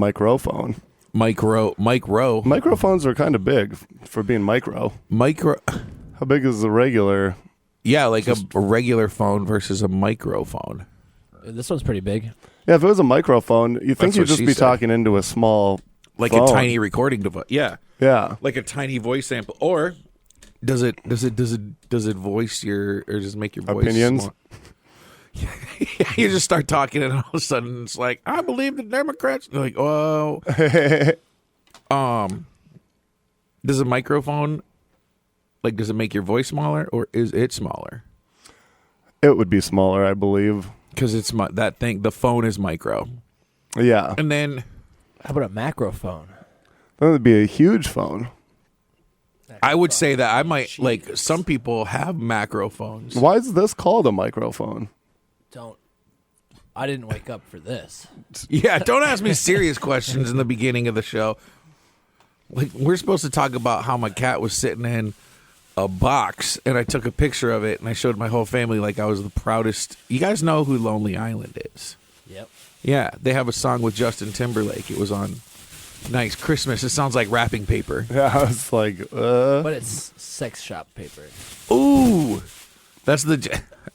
Microphone. Microphones are kind of big for being micro. How big is the regular? Yeah, like a regular phone versus a microphone. This one's pretty big. Yeah, if it was a microphone, you think you'd just be talking into a small like phone. A tiny recording device. Yeah. Yeah. Like a tiny voice sample. Or does it voice your, or does it make your voice opinions? Small? You just start talking and all of a sudden it's like, I believe the Democrats. They're like, oh. Does a microphone, like, does it make your voice smaller or is it smaller? It would be smaller, I believe. Because it's that thing, the phone is micro. Yeah. And then. How about a macro phone? That would be a huge phone. I would say that I might, like, some people have macro phones. Why is this called a microphone? I didn't wake up for this. Yeah, don't ask me serious questions in the beginning of the show. Like, we're supposed to talk about how my cat was sitting in a box, and I took a picture of it, and I showed my whole family like I was the proudest. You guys know who Lonely Island is? Yep. Yeah, they have a song with Justin Timberlake. It was on Nice Christmas. It sounds like wrapping paper. Yeah, I was like, But it's sex shop paper. Ooh. That's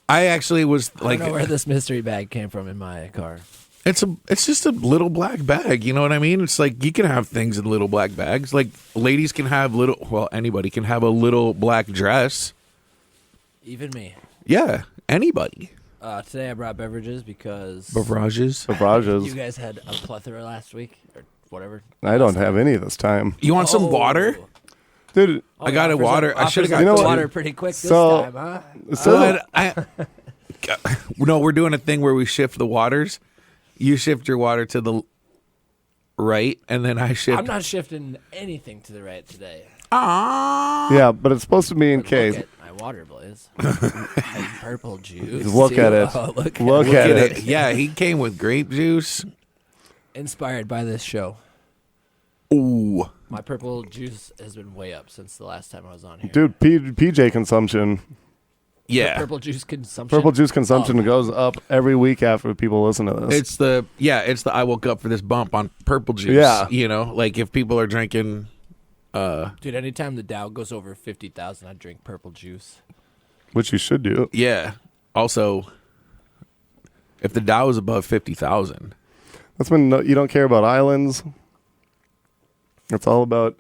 I actually was like, I don't know where this mystery bag came from in my car. It's just a little black bag. You know what I mean? It's like you can have things in little black bags. Like ladies can have anybody can have a little black dress. Even me. Yeah, anybody. Today I brought beverages because Beverages. you guys had a plethora last week or whatever. I don't have any this time. You want some water? Dude, I got a water. I should have got water pretty quick this time, huh? No, we're doing a thing where we shift the waters. You shift your water to the right, and then I shift. I'm not shifting anything to the right today. Yeah, but it's supposed to be in case. Look at my water, Blaise. Purple juice. Look at it. Oh, look at it. Yeah, he came with grape juice. Inspired by this show. Ooh. My purple juice has been way up since the last time I was on here. Dude, PJ consumption. Yeah. Purple juice consumption. Purple juice consumption goes up every week after people listen to this. It's the I woke up for this bump on purple juice. Yeah. You know, like if people are drinking Dude, anytime the Dow goes over 50,000, I drink purple juice. Which you should do. Yeah. Also, if the Dow is above 50,000. That's when you don't care about islands. It's all about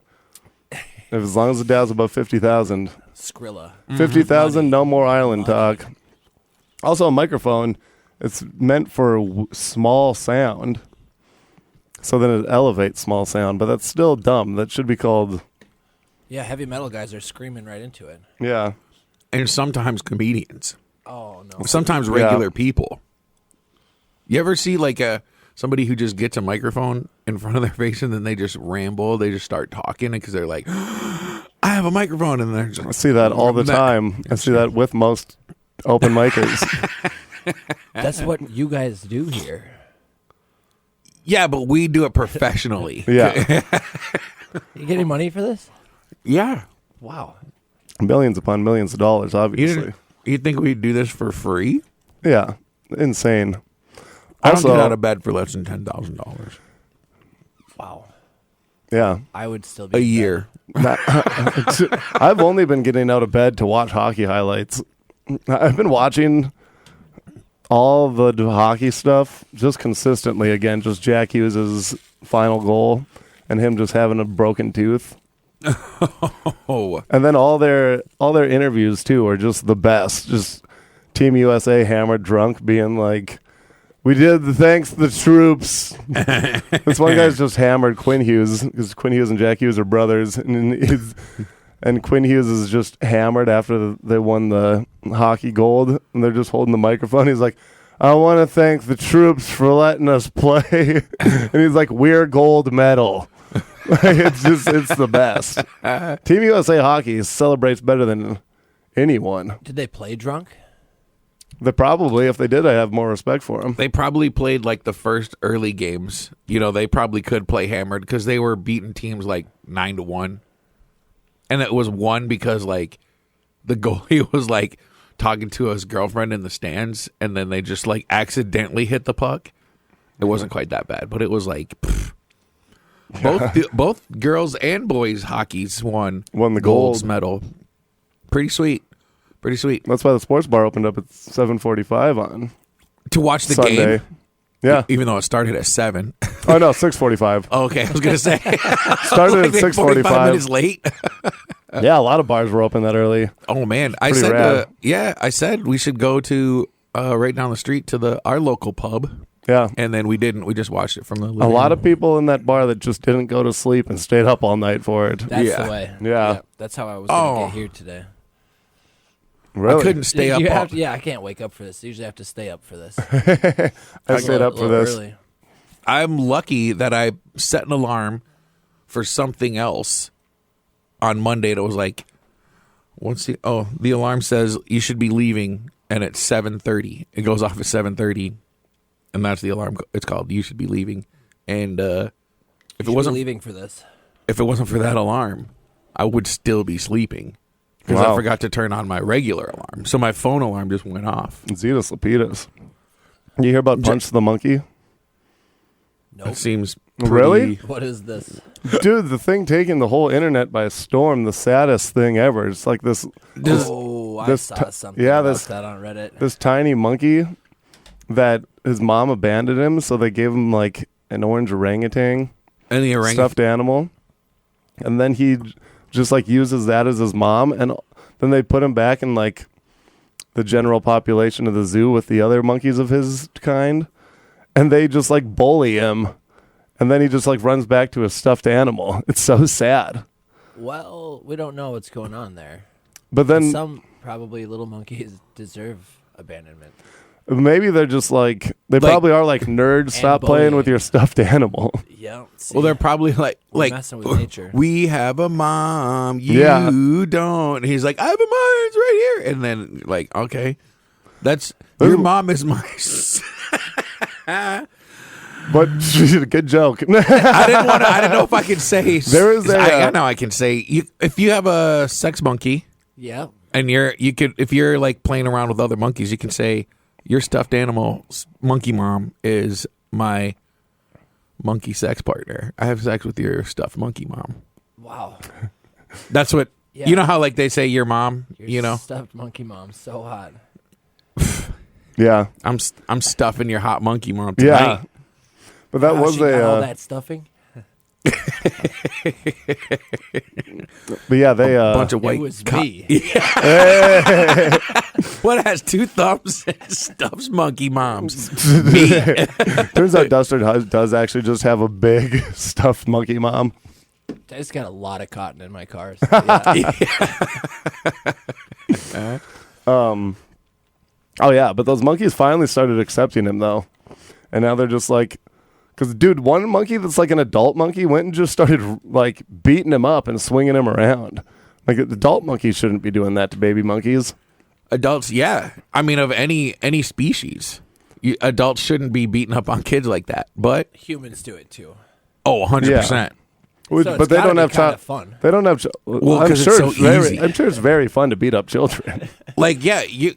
as long as the Dow's above 50,000. Skrilla. 50,000, no more island talk. Also, a microphone, it's meant for small sound. So then it elevates small sound, but that's still dumb. That should be called... Yeah, heavy metal guys are screaming right into it. Yeah. And sometimes comedians. Oh, no. Sometimes regular people. You ever see like somebody who just gets a microphone in front of their face and then they just ramble? They just start talking because they're like, I have a microphone. And they're just... I see that all the time. I see that with most open micers. That's what you guys do here. Yeah, but we do it professionally. Yeah. You getting money for this? Yeah. Wow. Millions upon millions of dollars, obviously. You think we'd do this for free? Yeah. Insane. I don't get out of bed for less than $10,000. Wow. Yeah. I would still be a year. I've only been getting out of bed to watch hockey highlights. I've been watching all the hockey stuff just consistently again, just Jack Hughes' final goal and him just having a broken tooth. Oh. And then all their interviews too are just the best. Just Team USA hammered drunk being like, we did the thanks to the troops. This one guy's just hammered Quinn Hughes because Quinn Hughes and Jack Hughes are brothers, and Quinn Hughes is just hammered after they won the hockey gold, and they're just holding the microphone. He's like, I want to thank the troops for letting us play. And he's like, we're gold medal. It's the best. Team USA hockey celebrates better than anyone. Did they play drunk? They probably, if they did, I have more respect for them. They probably played like the first early games. You know, they probably could play hammered because they were beating teams like 9-1. And it was won because like the goalie was like talking to his girlfriend in the stands, and then they just like accidentally hit the puck. It wasn't quite that bad, but it was like, Both girls and boys hockey's won the gold's gold medal. Pretty sweet. That's why the sports bar opened up at 7:45 on To watch the Sunday. game. Yeah. Even though it started at 7. Oh no, 6:45. Oh, okay, I was gonna say Started at 45 6:45. minutes late. Yeah, a lot of bars were open that early. Oh man, I Pretty said, rad. I said we should go to right down the street to our local pub, Yeah. and then we didn't. We just watched it from the. A lot of people in that bar that just didn't go to sleep and stayed up all night for it. That's Yeah. the way. Yeah. That's how I was going to Oh. get here today. Really? I couldn't stay up. You all- have to, I can't wake up for this. I usually have to stay up for this. I stayed up for this. Early. I'm lucky that I set an alarm for something else on Monday. That was like, the alarm says you should be leaving, and it's 7:30. It goes off at 7:30, and that's the alarm. It's called "You Should Be Leaving." And if You it wasn't leaving for this. for that alarm, I would still be sleeping because I Wow. forgot to turn on my regular alarm. So my phone alarm just went off. Zetas Lapidus. You hear about Punch the Monkey? Nope. It seems Really? What is this? Dude, the thing taking the whole internet by storm, the saddest thing ever. It's like this I this saw ti- something yeah, about this- that on Reddit. this tiny monkey that his mom abandoned him, so they gave him like an orange orangutan And the orangutan. stuffed animal, and then he just like uses that as his mom, and then they put him back in like the general population of the zoo with the other monkeys of his kind, and they just like bully him, and then he just like runs back to his stuffed animal. It's so sad. Well, we don't know what's going on there. But then Some probably little monkeys deserve abandonment. maybe they're just like they Like- probably are like nerds. Stop playing with bullying. your stuffed animal. Yeah. See, Well, they're probably we're messing with nature. We have a mom, you Yeah. don't. And he's like, I have a mom, it's right here. And then like, okay, that's your mom is my. But good joke. I didn't know if I could say. There is a, I know I can say if you have a sex monkey Yeah. and if you're like playing around with other monkeys, you can say your stuffed animal monkey mom is my monkey sex partner. I have sex with your stuffed monkey mom. Wow. That's what Yeah. you know how like they say your mom. Your You know, stuffed monkey mom, so hot. Yeah, I'm stuffing your hot monkey mom yeah. tonight. But that Wow, was she got all a. that stuffing. But yeah, they. Bunch of white. It was co- me. What has two thumbs and stuffs monkey moms? Turns out Duster does actually just have a big stuffed monkey mom. I just got a lot of cotton in my cars. Yeah. Oh yeah, but those monkeys finally started accepting him though, and now they're just like, because dude, one monkey that's like an adult monkey went and just started like beating him up and swinging him around. Like adult monkeys shouldn't be doing that to baby monkeys. Adults, yeah. I mean, of any species, adults shouldn't be beating up on kids like that. But Humans do it too. 100%. So it's But they gotta don't be have kinda fun. They don't have. Well, I'm 'cause sure it's so very. easy. I'm sure it's very fun to beat up children. Like, yeah, you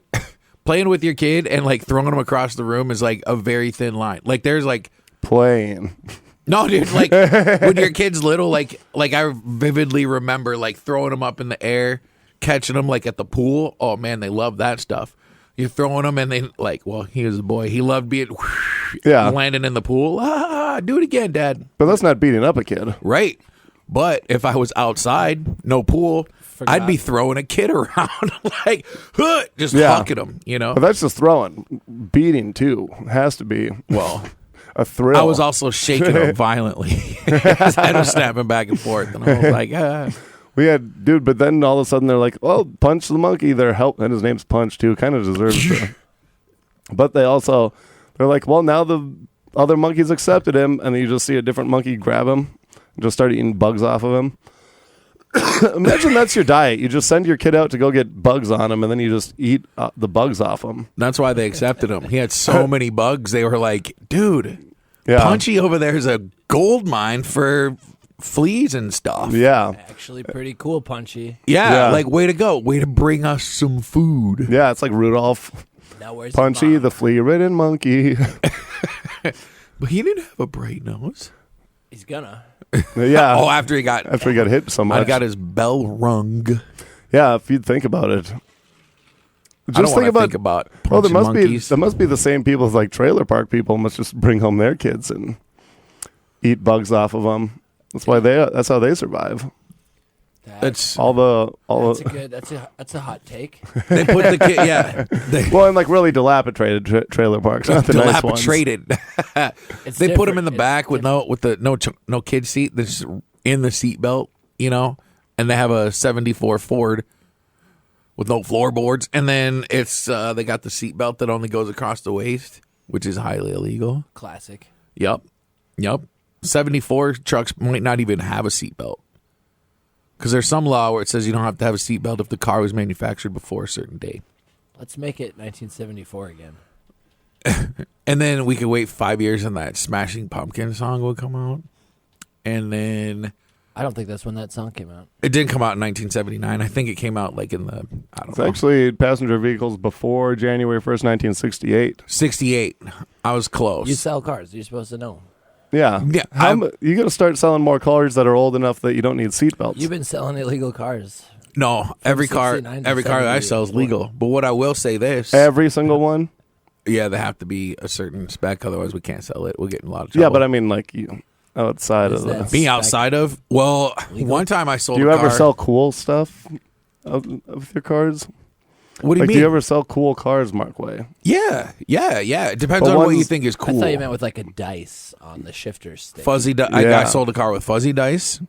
playing with your kid and like throwing them across the room is like a very thin line. Like, there's like. Playing. No, dude, like when your kid's little, like I vividly remember like throwing them up in the air, catching them like at the pool. Oh man, they love that stuff. You're throwing them and they like, well, he was a boy. He loved being landing in the pool. Do it again, Dad. But that's not beating up a kid. Right. But if I was outside, no pool, I'd be throwing a kid around like, just hucking them, you know? But that's just throwing. Beating too has to be Well, a thrill. I was also shaking him violently. His head was snapping back and forth. And I was like, We had, dude, but then all of a sudden they're like, "Oh, Punch the monkey." They're and his name's Punch too. Kind of deserves it. But they're like, "Well, now the other monkeys accepted him," and then you just see a different monkey grab him, and just start eating bugs off of him. Imagine that's your diet. You just send your kid out to go get bugs on him, and then you just eat the bugs off him. that's why they accepted him. He had so many bugs. They were like, dude, Yeah, Punchy over there is a gold mine for fleas and stuff. yeah, Actually, pretty cool, Punchy. Yeah, Yeah. like way to go. Way to bring us some food. yeah. It's like Rudolph, Now where's Punchy, your mom? the flea-ridden monkey. But he didn't have a bright nose. He's gonna. Yeah. Oh, after he got hit so much. I got his bell rung. Yeah, if you'd think about it. I don't want to think about Oh, there punching monkeys. must be the same people as like trailer park people must just bring home their kids and eat bugs off of them. That's how they survive. That's That's a hot take. they put the kid. Yeah, Well, in like really dilapidated trailer parks, not the nice ones. dilapidated. They put him in the back with no kid seat. That's in the seat belt, and they have a '74 Ford with no floorboards, and then it's they got the seat belt that only goes across the waist, which is highly illegal. Classic. Yep. 74 trucks might not even have a seat belt. Because there's some law where it says you don't have to have a seatbelt if the car was manufactured before a certain date. Let's make it 1974 again. And then we could wait 5 years and that Smashing Pumpkin song would come out. And then... I don't think that's when that song came out. It didn't come out in 1979. I think it came out like in the... It's actually passenger vehicles before January 1st, 1968. 68. I was close. You sell cars. You're supposed to know. Yeah. You got to start selling more cars that are old enough that you don't need seatbelts. You've been selling illegal cars. No, every car that I sell is legal. But what I will say this... Every single one? Yeah, they have to be a certain spec. Otherwise, we can't sell it. We'll get in a lot of trouble. Yeah, but I mean, like, outside of the... Being outside of... Well, one time I sold a car... Do you ever sell cool stuff with your cars? What do you mean? Do you ever sell cool cars, Markway? Yeah. It depends on what you think is cool. I thought you meant with like a dice on the shifter stick. Fuzzy dice. I sold a car with fuzzy dice.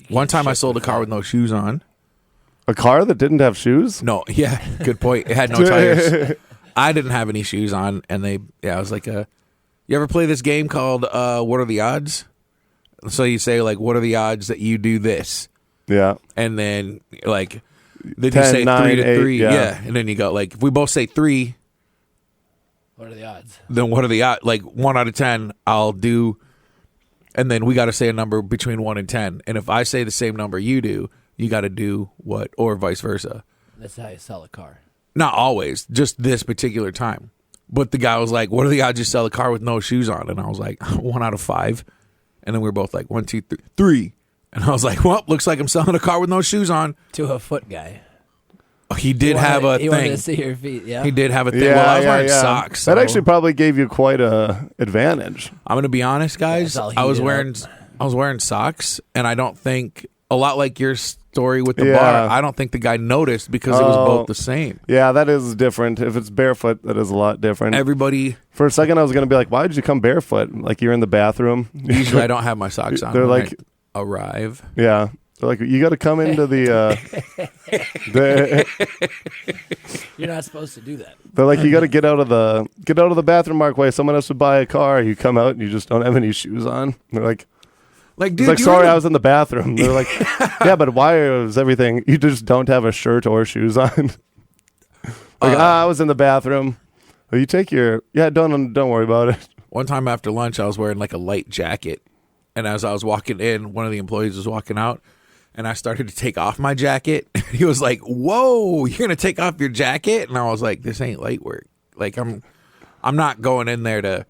One time I sold a car with no shoes on. A car that didn't have shoes? No, yeah, good point. It had no tires. I didn't have any shoes on, and I was like, you ever play this game called What Are the Odds? So you say, like, what are the odds that you do this? Yeah. And then, like... Then 10, you say 9, 3 to 8, 3, yeah. And then you go like, if we both say 3, what are the odds? Then what are the odds? Like 1 out of 10, I'll do, and then we got to say a number between 1 and 10. And if I say the same number you do, you got to do what, or vice versa. That's how you sell a car. Not always, just this particular time. But the guy was like, "What are the odds you sell a car with no shoes on?" And I was like, 1 out of 5. And then we were both like, 1, 2, 3. And I was like, well, looks like I'm selling a car with no shoes on. To a foot guy. He did have a thing. He wanted to see your feet, yeah. He did have a thing. Yeah, well, I was wearing socks. So. That actually probably gave you quite a advantage. I'm going to be honest, guys. I was wearing socks, and I don't think, a lot like your story with the bar, I don't think the guy noticed because it was both the same. Yeah, that is different. If it's barefoot, that is a lot different. Everybody... For a second, I was going to be like, why did you come barefoot? Like you're in the bathroom. Usually I don't have my socks on. They're like... arrive. Yeah. They're like, you got to come into the... You're not supposed to do that. They're like, you got to get out of the bathroom, Markway. Someone has to buy a car. You come out and you just don't have any shoes on. They're like, dude, sorry, I was in the bathroom. They're like, yeah, but why is everything? You just don't have a shirt or shoes on. I was in the bathroom. Well, you take your don't worry about it. One time after lunch, I was wearing like a light jacket, and as I was walking in, one of the employees was walking out, and I started to take off my jacket. He was like, "Whoa, you're gonna take off your jacket?" And I was like, "This ain't light work. Like I'm not going in there to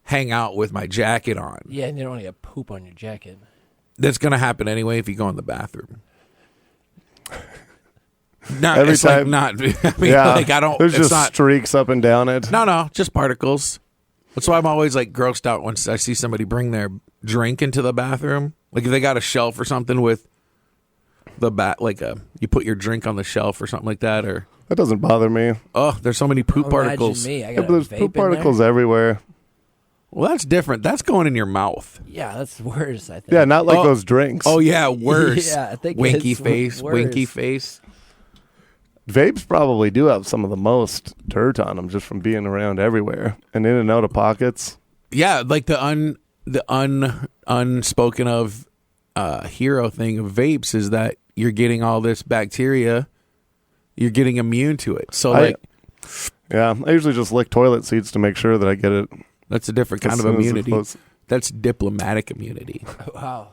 hang out with my jacket on." Yeah, and you don't want to get poop on your jacket. That's gonna happen anyway if you go in the bathroom. No, every it's time, like not. I mean, like I don't. There's it's just not, streaks up and down it. No, just particles. That's why I'm always like grossed out once I see somebody bring their drink into the bathroom. Like if they got a shelf or something with the you put your drink on the shelf or something like that, or that doesn't bother me. Oh, there's so many poop particles. Me. I got there's poop particles everywhere. Well, that's different. That's going in your mouth. Yeah, that's worse, I think. Yeah, not like those drinks. Oh yeah, worse. Yeah, I think winky face. Vapes probably do have some of the most dirt on them just from being around everywhere and in and out of pockets. Yeah, like the unspoken of hero thing of vapes is that you're getting all this bacteria, you're getting immune to it. So I usually just lick toilet seats to make sure that I get it. That's a different kind of immunity. That's diplomatic immunity. Wow,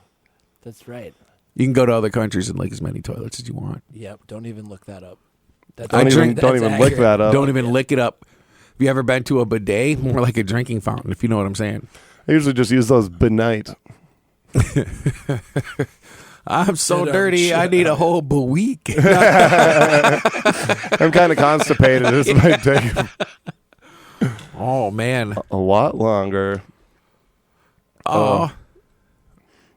that's right. You can go to other countries and lick as many toilets as you want. Yep, don't even look that up. Don't even lick that up. Don't even lick it up. Have you ever been to a bidet? More like a drinking fountain, if you know what I'm saying. I usually just use those benite. I'm so Sit on dirty, the I need a whole week. I'm kind of constipated. This might take Oh, man. a lot longer. Oh,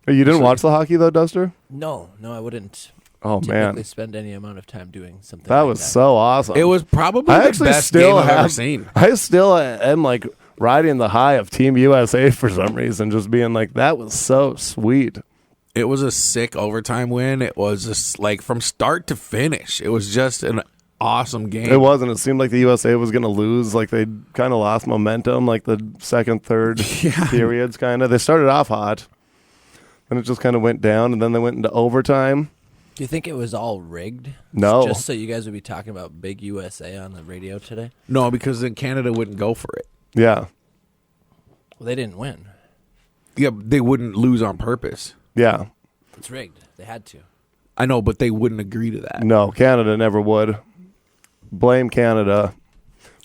You didn't watch the hockey though, Duster? No, I wouldn't Oh typically man, spend any amount of time doing something that like was that. so awesome. it was probably I the actually best still game I've ever have. seen. I still am like riding the high of Team USA for some reason, just being like, that was so sweet. It was a sick overtime win. It was just like from start to finish. It was just an awesome game. It wasn't. It seemed like the USA was going to lose. Like they kind of lost momentum, like the second, third periods. Kind of. They started off hot, then it just kind of went down, and then they went into overtime. Do you think it was all rigged? No. Just so you guys would be talking about big USA on the radio today? No, because then Canada wouldn't go for it. Yeah, Well, they didn't win. Yeah, they wouldn't lose on purpose. yeah. It's rigged. They had to. I know, but they wouldn't agree to that. No, Canada never would. Blame Canada.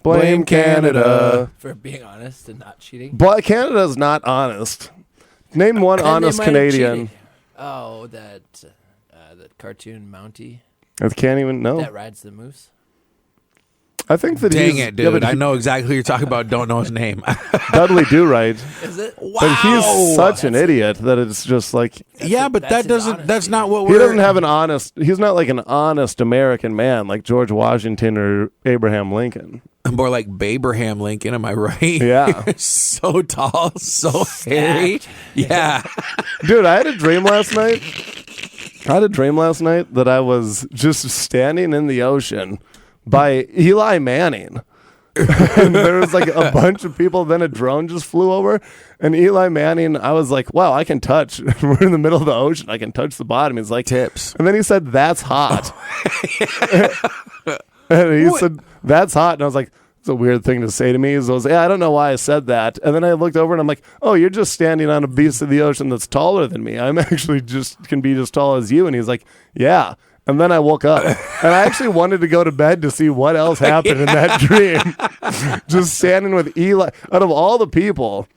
Blame Canada. For being honest and not cheating. But Canada's not honest. Name one Then they honest might have Canadian. cheated. Oh, that cartoon Mountie I can't even know. that rides the moose. I think that Dang he's, it, dude. yeah, but I know exactly who you're talking about. Don't know his name. Dudley Do-Right. Is it? But he's such an idiot that it's just like Yeah, but that's that his doesn't. honesty. That's not what he we're. doesn't have an honest. He's not like an honest American man like George Washington or Abraham Lincoln. More like Babraham Lincoln. Am I right? Yeah. So tall, so hairy. Yeah. Dude, I had a dream last night. That I was just standing in the ocean by Eli Manning. And there was like a bunch of people. Then a drone just flew over, and Eli Manning. I was like, "Wow, I can touch." We're in the middle of the ocean. I can touch the bottom. He's like, Tips. and then he said, "That's hot." And he said, "That's hot," and I was like, "It's a weird thing to say to me." So I was like, "Yeah, I don't know why I said that." And then I looked over and I'm like, "Oh, you're just standing on a beast of the ocean that's taller than me. I'm actually can be as tall as you." And he's like, "Yeah." And then I woke up, and I actually wanted to go to bed to see what else happened in that dream. Just standing with Eli. Out of all the people,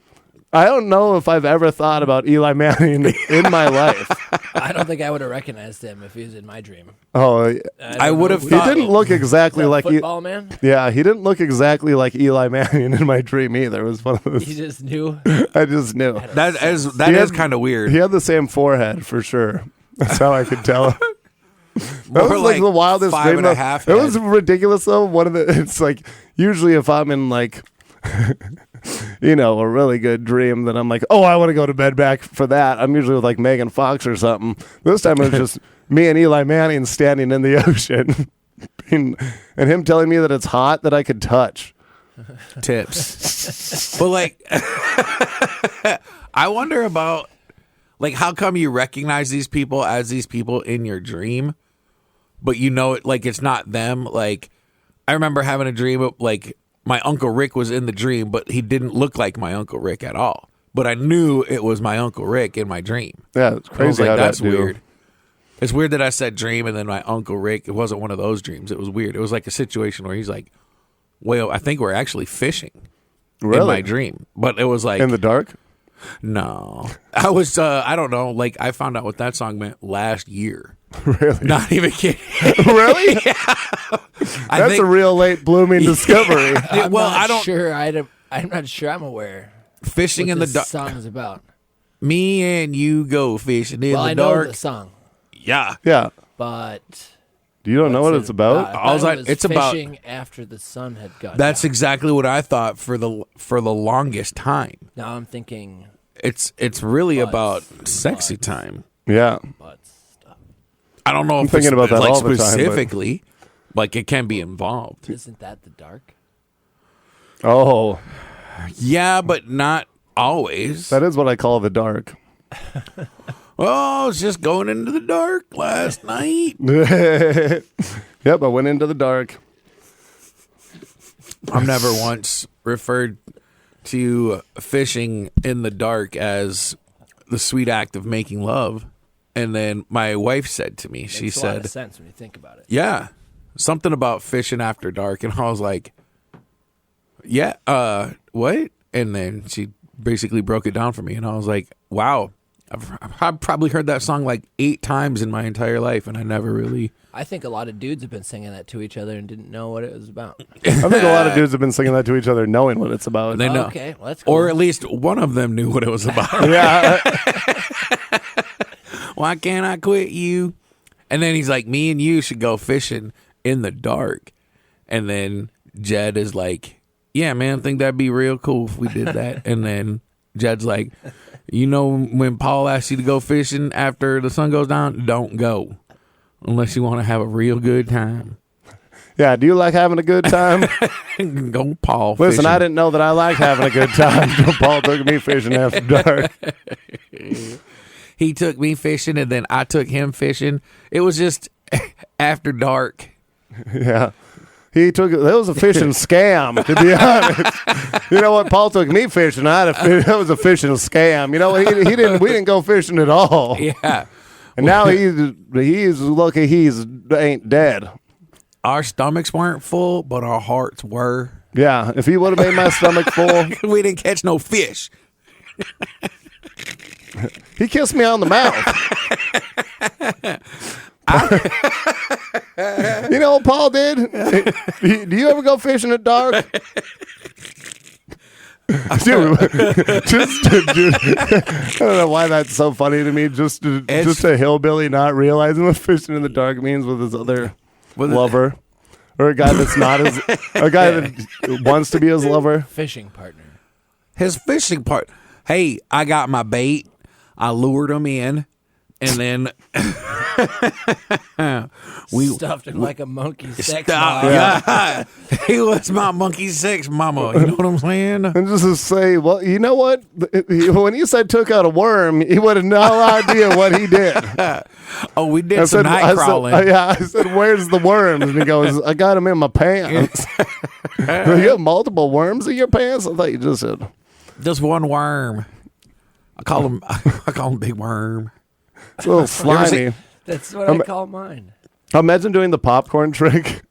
I don't know if I've ever thought about Eli Manning in my life. I don't think I would have recognized him if he was in my dream. Oh, I would have he thought. didn't look exactly like football man. Yeah, he didn't look exactly like Eli Manning in my dream either. It was one of those. He just knew. I just knew. That He is had- kind of weird. He had the same forehead for sure. That's how I could tell. That More was like the wildest five dream. and a though. half It was head. ridiculous though. It's like usually if I'm in like a really good dream, then I'm like, oh, I want to go to bed back for that. I'm usually with like Megan Fox or something. This time it was just me and Eli Manning standing in the ocean, and him telling me that it's hot that I could touch. Tips. But like, I wonder about like how come you recognize these people as these people in your dream, but you know it like it's not them. Like I remember having a dream of like my Uncle Rick was in the dream, but he didn't look like my Uncle Rick at all. But I knew it was my Uncle Rick in my dream. Yeah, it's I was crazy like, how that's that do. weird. It's weird that I said dream and then my Uncle Rick, it wasn't one of those dreams. It was weird. It was like a situation where he's like, well, I think we're actually fishing in Really? my dream. But it was like, In the dark? no. I was, I don't know. Like, I found out what that song meant last year. Really? Not even kidding. Really? That's a real late blooming discovery. I'm well, not I don't. sure. I'm not sure. I'm aware. Fishing What in the this dark. song is about. Me and you go fishing in Well, the I know dark. the song, Yeah. Yeah. but You don't know what what's it's it about? I I was thought like, it was it's about- fishing after the sun had gone. That's down. exactly what I thought for the longest time. Now I'm thinking It's really Butts. about sexy time. Yeah. butts stuff. I don't know if thinking it's, about that like all the time, but- specifically, like it can be involved. Isn't that the dark? Oh, Yeah, but not always. that is what I call the dark. Oh, it's just going into the dark last night. Yep, I went into the dark. I've never once referred to fishing in the dark as the sweet act of making love. And then my wife said to me, she Makes a lot of said, sense when you think about it. yeah, something about fishing after dark. And I was like, yeah, what? And then she basically broke it down for me. And I was like, wow, I've probably heard that song like 8 times in my entire life, and I never really. I think a lot of dudes have been singing that to each other and didn't know what it was about. I think a lot of dudes have been singing that to each other, knowing what it's about. They know. Okay, well, that's cool. Or at least one of them knew what it was about. Yeah. Why can't I quit you? And then he's like, me and you should go fishing in the dark. And then Jed is like, yeah, man, I think that'd be real cool if we did that. And then Jed's like, you know, when Paul asks you to go fishing after the sun goes down, don't go unless you want to have a real good time. Yeah, do you like having a good time? Go, Paul. Listen, fishing. I didn't know that I liked having a good time until Paul took me fishing after dark. He took me fishing, and then I took him fishing. It was just after dark. Yeah. It was a fishing scam, to be honest. You know what? Paul took me fishing. That was a fishing scam. You know what? We didn't go fishing at all. Yeah. And now he's lucky ain't dead. Our stomachs weren't full, but our hearts were. Yeah. If he would have made my stomach full, We didn't catch no fish. he kissed me on the mouth. You know what Paul did? Do you ever go fishing at dark? Dude, dude, I don't know why that's so funny to me. Just a hillbilly not realizing what fishing in the dark means with his other lover, or a guy that's not a guy that wants to be his lover. Fishing partner. His fishing part. Hey, I got my bait. I lured him in, and then We stuffed him like a monkey sex Stop. mob. Yeah. He was my monkey sex mama. You know what I'm saying? And just to say, well, you know what? When he said took out a worm, he would have no idea what he did. Oh, we did some night crawling. I said, where's the worms? And he goes, I got them in my pants. You have multiple worms in your pants? I thought you just said. Just one worm. I call him Big Worm. It's a little slimy. That's what I call mine. Imagine doing the popcorn trick.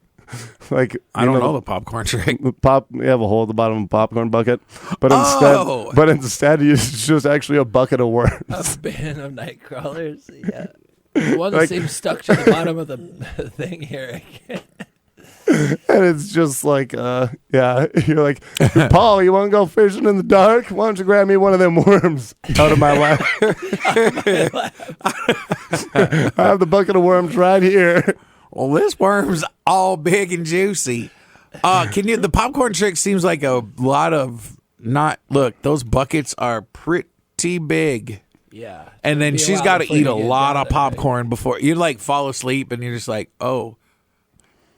Like I don't know the popcorn trick. You have a hole at the bottom of a popcorn bucket, but Oh. instead it's just actually a bucket of worms. A bin of night crawlers. Yeah. The one that seems stuck to the bottom of the thing here. And it's just like, you're like, Paul, you want to go fishing in the dark? Why don't you grab me one of them worms out of my lap? I have the bucket of worms right here. Well, this worm's all big and juicy. The popcorn trick seems like a lot of look, those buckets are pretty big. Yeah. And then she's got to eat a lot of popcorn before you fall asleep and you're just like, oh,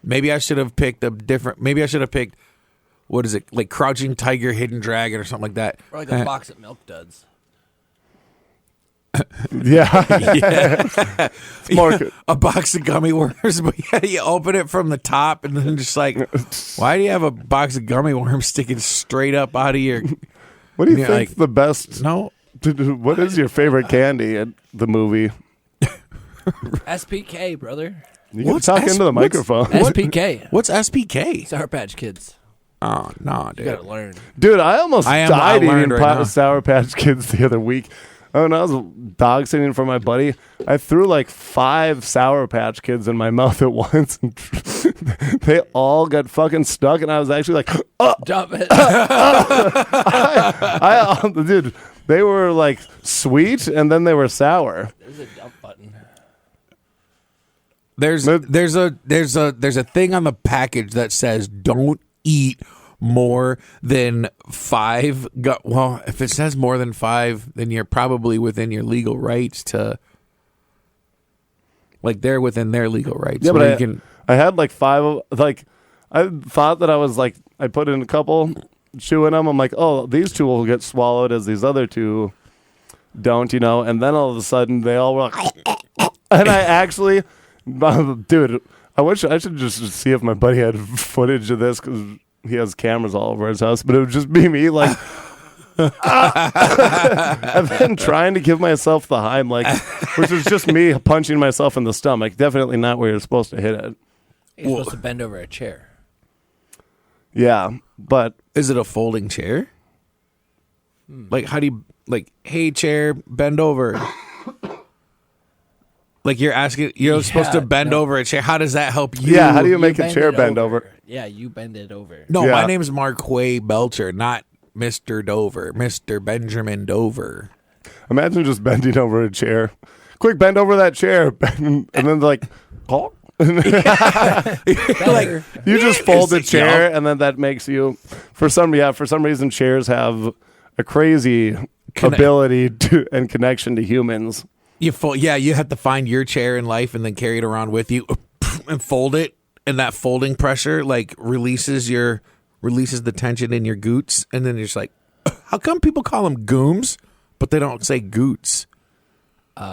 maybe I should have picked what is it? Like Crouching Tiger, Hidden Dragon or something like that. Or like a box of Milk Duds. Yeah. It's more a box of gummy worms, but you open it from the top and then just like, why do you have a box of gummy worms sticking straight up out of your... What do you think the best... No. What is your favorite candy at the movie? SPK, brother. You can talk into the microphone. SPK. What's SPK? Sour Patch Kids. Oh, no, dude. You gotta learn. Dude, I almost died eating right Sour Patch Kids the other week. When I was dog sitting for my buddy, I threw like 5 Sour Patch Kids in my mouth at once. And they all got fucking stuck, and I was actually like, oh! Dump it. Dude, they were like sweet, and then they were sour. There's a dump button. There's a thing on the package that says don't eat more than 5. Well, if it says more than 5, then you're probably within your legal rights to. Like they're within their legal rights. Yeah, but I had like 5. Like I thought that I was like I put in a couple, chewing them. I'm like, oh, these 2 will get swallowed as these other 2 don't, And then all of a sudden they all were like, and I actually. Dude, I should just see if my buddy had footage of this because he has cameras all over his house, but it would just be me like, and then trying to give myself the Heimlich, which is just me punching myself in the stomach. Definitely not where you're supposed to hit it. You're supposed to bend over a chair. Yeah, but is it a folding chair? Like how do you? like, hey, chair, bend over. Like you're supposed to bend over a chair. How does that help you? Yeah, how do you make a bend chair it bend over? Yeah, you bend it over. No, Yeah. my name's Marquay Belcher, not Mr. Dover. Mr. Benjamin Dover. Imagine just bending over a chair. Quick, bend over that chair. And then like, oh. Like, You just fold the It's- chair, yeah. and then that makes you, for some reason, chairs have a crazy ability to and connection to humans. you have to find your chair in life and then carry it around with you and fold it. And that folding pressure like releases the tension in your goots. And then you're just like, how come people call them gooms, but they don't say goots? Your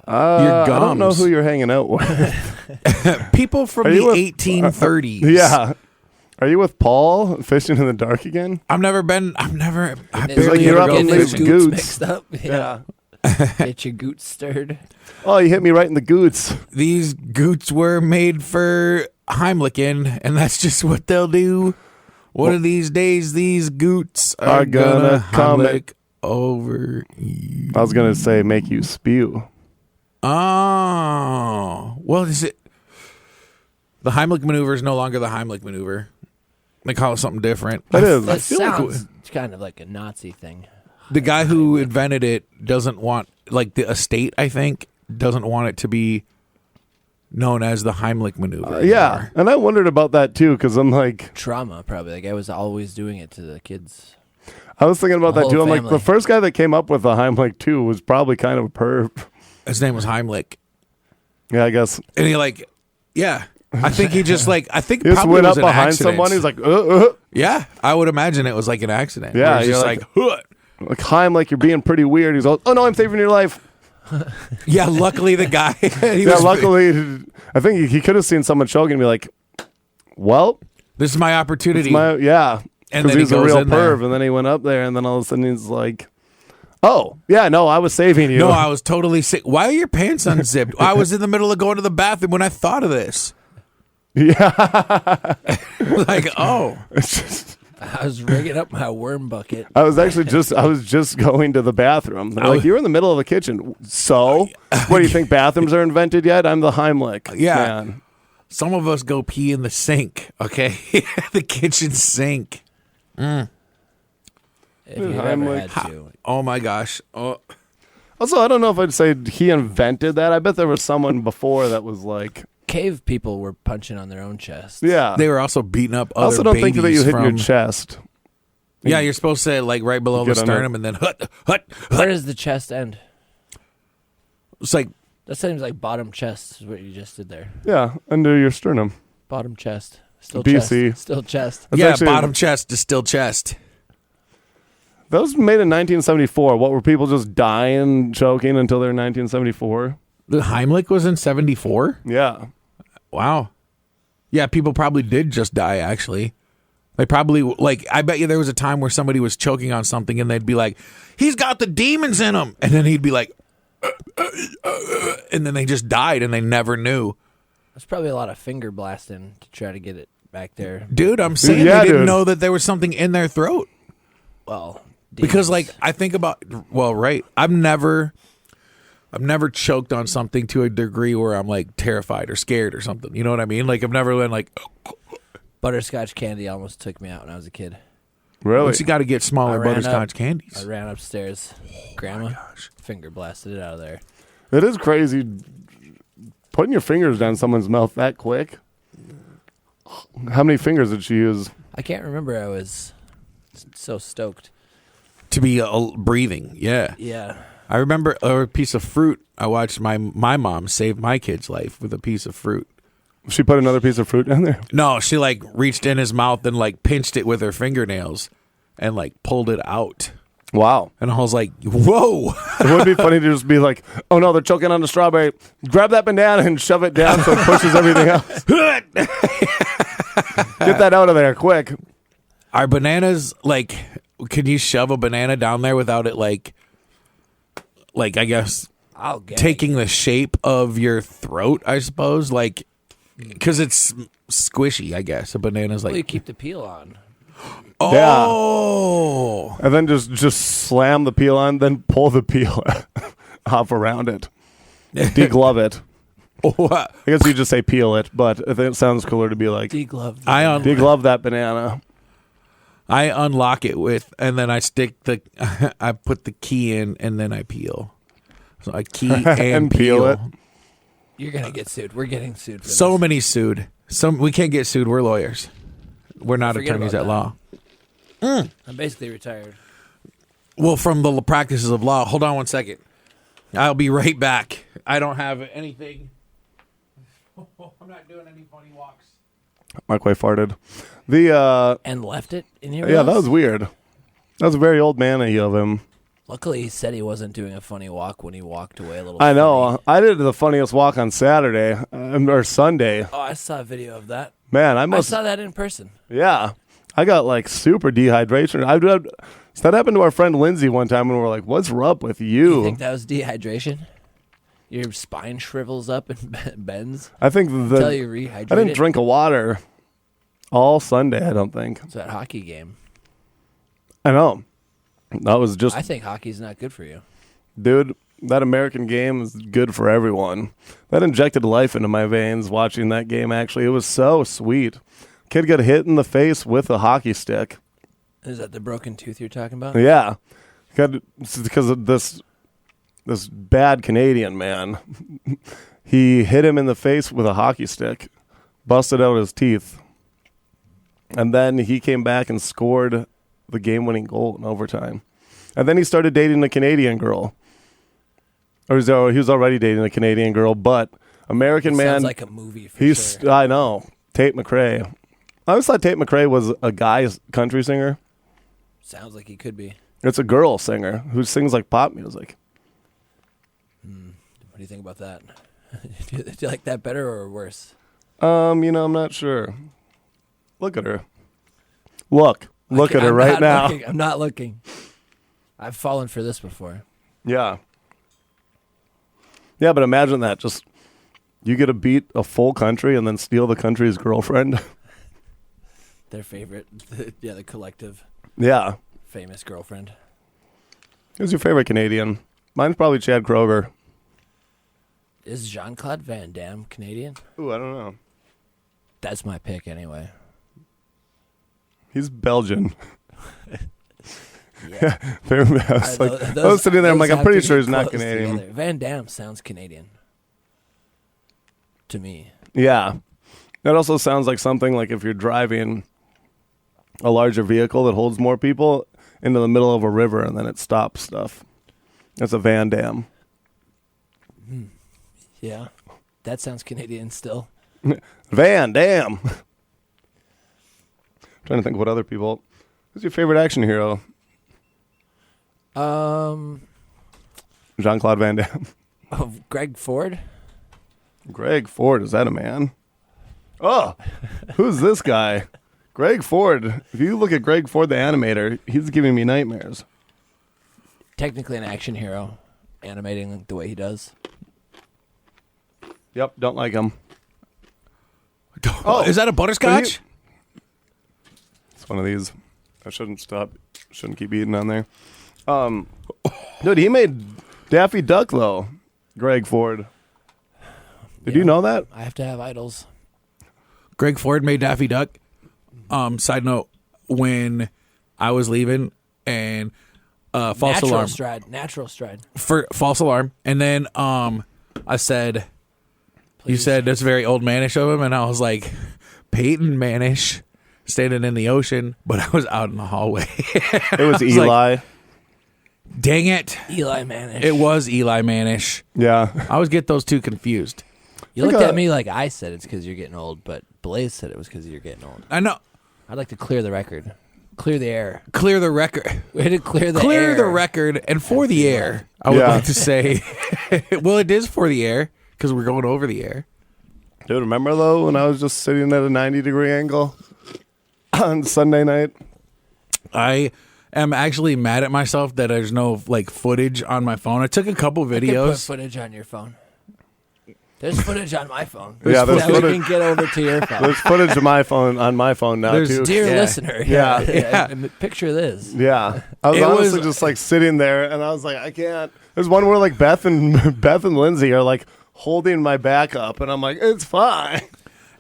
I don't know gums. who you're hanging out with. People from Are the you with- 1830s. Yeah. Are you with Paul fishing in the dark again? I It's barely like you're ever up go in getting these fishing. his goots. mixed up. Yeah. Get your goots stirred. Oh, you hit me right in the goots. These goots were made for Heimlichen, and that's just what they'll do. One of these days, these goots are gonna come Heimlich over you. I was going to say make you spew. Oh, well, is it the Heimlich maneuver is no longer the Heimlich maneuver? They call it something different. It is. That feel like sounds kind of like a Nazi thing. The guy who invented it doesn't want, like the estate, I think, doesn't want it to be known as the Heimlich maneuver. Yeah. anymore. And I wondered about that too, because I'm like, Trauma, probably. Like I was always doing it to the kids. I was thinking about The that too. whole I'm like, family. the first guy that came up with the Heimlich too was probably kind of a perv. His name was Heimlich, Yeah, I guess. and he I think he just He probably just went was up an behind accident. someone. He's like, Yeah, I would imagine it was like an accident. Yeah, Where he's you're just like- "Huh." like Heimlich, you're being pretty weird. He's all, oh no, I'm saving your life. Yeah, luckily the guy. Yeah, luckily, I think he could have seen someone choking and be like, well, this is my opportunity. yeah. And Because then he he's a goes real in there. perv. And then he went up there, and then all of a sudden he's like, oh, yeah, no, I was saving you. No, I was totally sick. Why are your pants unzipped? I was in the middle of going to the bathroom when I thought of this. Yeah. Like, oh, I was rigging up my worm bucket. I was just going to the bathroom. They're like, you were in the middle of the kitchen. So, what do you think? Bathrooms are invented yet? I'm the Heimlich. Yeah. Man. some of us go pee in the sink, okay? The kitchen sink. If you've I'm ever like, had to. Oh my gosh. Oh, Also, I don't know if I'd say he invented that. I bet there was someone before that was like, Cave people were punching on their own chest. yeah. they were also beating up I other also don't think that you hit from, your chest. Yeah, you're supposed to like right below the Get on there. sternum and then hut. Where does the chest end? It's like That seems like bottom chest is what you just did there. Yeah, under your sternum. Bottom chest. Still BC. chest. Still chest. That's yeah, actually- bottom chest to still chest. That was made in 1974. What were people just dying, choking until they're 1974? The Heimlich was in 74? Yeah. Wow. Yeah, people probably did just die, actually. They probably, like, I bet you there was a time where somebody was choking on something and they'd be like, he's got the demons in him. And then he'd be like, and then they just died and they never knew. There's probably a lot of finger blasting to try to get it back there. Dude, I'm saying Yeah, they didn't dude. know that there was something in their throat. Well, Because, demons. like, I think about, well, right. I've never choked on something to a degree where I'm, like, terrified or scared or something. You know what I mean? Like, I've never been like, butterscotch candy almost took me out when I was a kid. Really? once you got to get I smaller ran butterscotch up- candies. I ran upstairs. Grandma finger blasted it out of there. It is crazy putting your fingers down someone's mouth that quick. How many fingers did she use? I can't remember. I was so stoked. To be breathing, yeah. Yeah. I remember a piece of fruit. I watched my mom save my kid's life with a piece of fruit. She put another piece of fruit down there. No, she like reached in his mouth and like pinched it with her fingernails and like pulled it out. Wow. And I was like, whoa. It would be funny to just be like, oh no, they're choking on the strawberry. Grab that banana and shove it down so it pushes everything out. Get that out of there quick. Are bananas like, can you shove a banana down there without it like I guess I'll get taking the shape of your throat, I suppose? Like, because it's squishy, I guess. A banana's Well, you like, keep the peel on. Oh. And then just slam the peel on, then pull the peel off around it. Deglove it. I guess you just say peel it, but I think it sounds cooler to be like Deglove. deglove that banana. I unlock it and then I I put the key in, and then I peel. So I key and peel it. You're gonna get sued. We're getting sued for So this. many sued. We can't get sued. We're lawyers. We're not Forget attorneys about at law. I'm basically retired. Well, from the practices of law. Hold on one second. I'll be right back. I don't have anything. I'm not doing any funny walks. Mike Way farted. And left it in your Yeah, house? that was weird. That was very old man-y of him. Luckily, he said he wasn't doing a funny walk when he walked away a little. I know. funny. I did the funniest walk on Saturday or Sunday. Oh, I saw a video of that. Man, I I must. saw that in person. Yeah, I got like super dehydration. So that happened to our friend Lindsay one time, and we're like, "What's up with you?" You think that was dehydration? Your spine shrivels up and bends I think until you rehydrate. I didn't drink a water all Sunday. I don't think. It's that hockey game. I know. That was just, I think hockey's not good for you. dude. That American game is good for everyone. That injected life into my veins watching that game. Actually, it was so sweet. Kid got hit in the face with a hockey stick. Is that the broken tooth you're talking about? Yeah, because of this bad Canadian man. He hit him in the face with a hockey stick, busted out his teeth, and then he came back and scored the game-winning goal in overtime. And then he started dating a Canadian girl. Or he was already dating a Canadian girl, but American man. Sounds like a movie for sure. I know. Tate McRae. I always thought Tate McRae was a guy's country singer. Sounds like he could be. It's a girl singer who sings like pop music. What do you think about that? Do you like that better or worse? I'm not sure. Look at her. Look at her I'm right not now. looking. I'm not looking. I've fallen for this before. Yeah. Yeah, but imagine that. Just you get to beat a full country and then steal the country's girlfriend. Their favorite, the collective Yeah. famous girlfriend. Who's your favorite Canadian? Mine's probably Chad Kroger. Is Jean-Claude Van Damme Canadian? Ooh, I don't know. That's my pick anyway. He's Belgian. Yeah. I was sitting there, I'm like, I'm pretty sure he's not Canadian. Together. Van Damme sounds Canadian. To me. Yeah. That also sounds like something like if you're driving a larger vehicle that holds more people into the middle of a river and then it stops stuff. That's a Van Damme. Yeah. That sounds Canadian still. Van Damme. I'm trying to think what other people. Who's your favorite action hero? Jean-Claude Van Damme. Oh, Greg Ford? Greg Ford, is that a man? Oh, who's this guy? Greg Ford. If you look at Greg Ford, the animator, he's giving me nightmares. Technically an action hero, animating the way he does. Yep, don't like him. Oh, is that a butterscotch? It's one of these. I shouldn't keep eating on there. Dude, he made Daffy Duck, though. Greg Ford. Did you know that? I have to have idols. Greg Ford made Daffy Duck. Side note, when I was leaving and false alarm. Natural stride. For false alarm. And then I said, you said that's very old manish of him. And I was like, Peyton Manish standing in the ocean, but I was out in the hallway. It was Eli. Like, dang it. Eli Manning. It was Eli Mannish. Yeah. I always get those two confused. You looked at me like I said it's because you're getting old, but Blaise said it was because you're getting old. I know. I'd like to clear the record. Clear the air. Clear the record. Way to clear the air. Clear the record. And for the air, I would like to say, well, it is for the air because we're going over the air. Dude, remember, though, when I was just sitting at a 90-degree angle on Sunday night? I am actually mad at myself that there's no footage on my phone. I took a couple You can put videos. footage on your phone. There's footage on my phone. Yeah, there's that we footage. can get over to your phone. There's footage of my phone on my phone now There's too. Dear Yeah. listener, Yeah. picture this. Yeah, I was It honestly was- just like sitting there, and I was like, I can't. There's one where like Beth and Lindsay are like holding my back up, and I'm like, it's fine.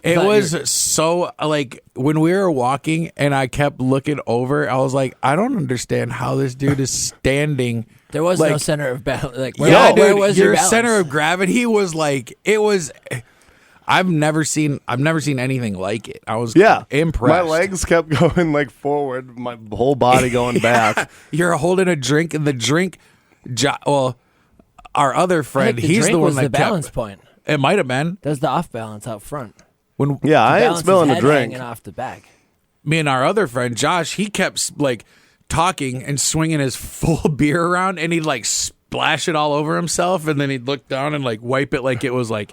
It thought was so like when we were walking and I kept looking over, I was like, I don't understand how this dude is standing. There was no Like- center of balance. Like, Yeah, where dude, was your balance? center of gravity was like it was. I've never seen anything like it. I was impressed. My legs kept going like forward, my whole body going back. You're holding a drink, and the drink. Well, our other I friend, think the he's drink the one was that the balance kept. point. It might have been There's the off balance out front. when Yeah, I ain't Balance is spilling a head drink. hanging off the back. me and our other friend Josh, he kept like talking and swinging his full beer around, and he'd like splash it all over himself, and then he'd look down and like wipe it like it was like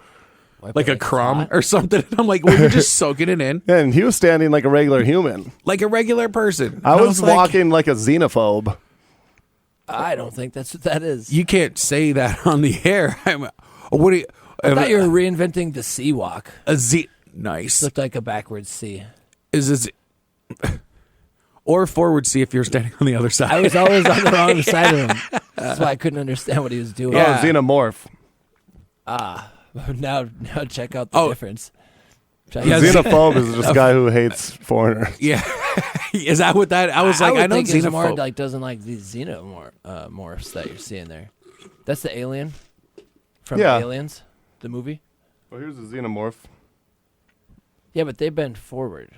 Wipe a it crumb hot. or something. And I'm like, well, you're just soaking it in And he was standing like a regular human. like a regular person. I And was like, walking like a xenophobe. I don't think that's what that is. You can't say that on the air. What do you? I thought you were reinventing the C walk. A Z. Nice. Looked like a backwards C. Is or forward C if you're standing on the other side. I was always on the wrong side of him. That's why I couldn't understand what he was doing. Yeah. Oh, xenomorph. Now check out the difference. Check Yeah, out- Xenophobe is just a guy who hates foreigners. Yeah. Is that what that? I was like, would I know think it's more xenophobe. like doesn't like these xenomorphs that you're seeing there. That's the alien from Yeah. Aliens, the movie. Well, here's a xenomorph. Yeah, but they bend forward.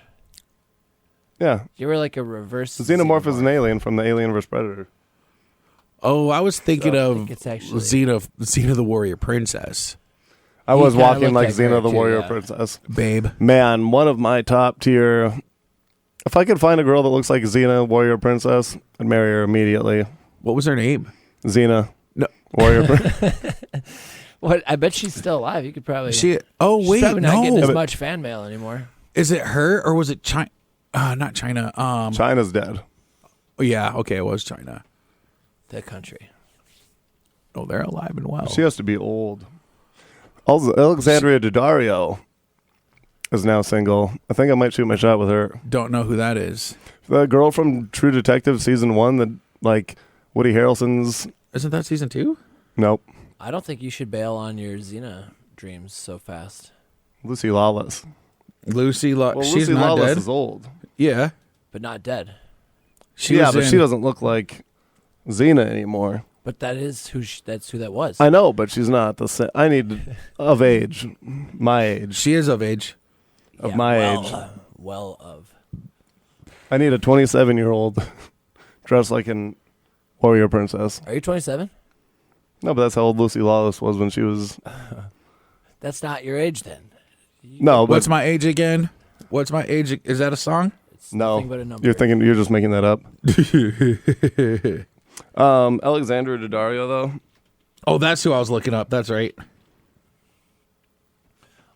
Yeah. You were like a reverse. The xenomorph is an alien from the Alien vs. Predator. Oh, I was thinking I of think it's actually- Xena the Warrior Princess. I He was kinda walking looked like like Xena her, the too, Warrior yeah. Princess. Babe. Man, one of my top tier. If I could find a girl that looks like Xena Warrior Princess, I'd marry her immediately. What was her name? Xena No. Warrior Princess. What? I bet she's still alive. You could probably. She. Oh she's wait, probably not getting no. as much fan mail anymore. Is it her or was it China? Not China. China's dead. Oh, yeah. Okay, it was China. The country. Oh, they're alive and well. She has to be old. Also, Alexandria Daddario is now single. I think I might shoot my shot with her. Don't know who that is. The girl from True Detective season 1 that like Woody Harrelson's. Isn't that season 2? Nope. I don't think you should bail on your Xena dreams so fast. Lucy Lawless. Lucy. Well, She's Lucy not Lawless dead. is old. Yeah. But not dead. She Yeah, was but in- she doesn't look like Xena anymore. But that is that's who that was. I know, but she's not the same. I need of age, my age. She is of age. of my age. Well of. I need a 27-year-old dressed like an warrior princess. Are you 27? No, but that's how old Lucy Lawless was when she was. That's not your age then. No, but What's my age again? What's my age? Is that a song? It's no. nothing but a number. You're thinking you're just making that up. Alexandria Daddario though. Oh, that's who I was looking up. That's right.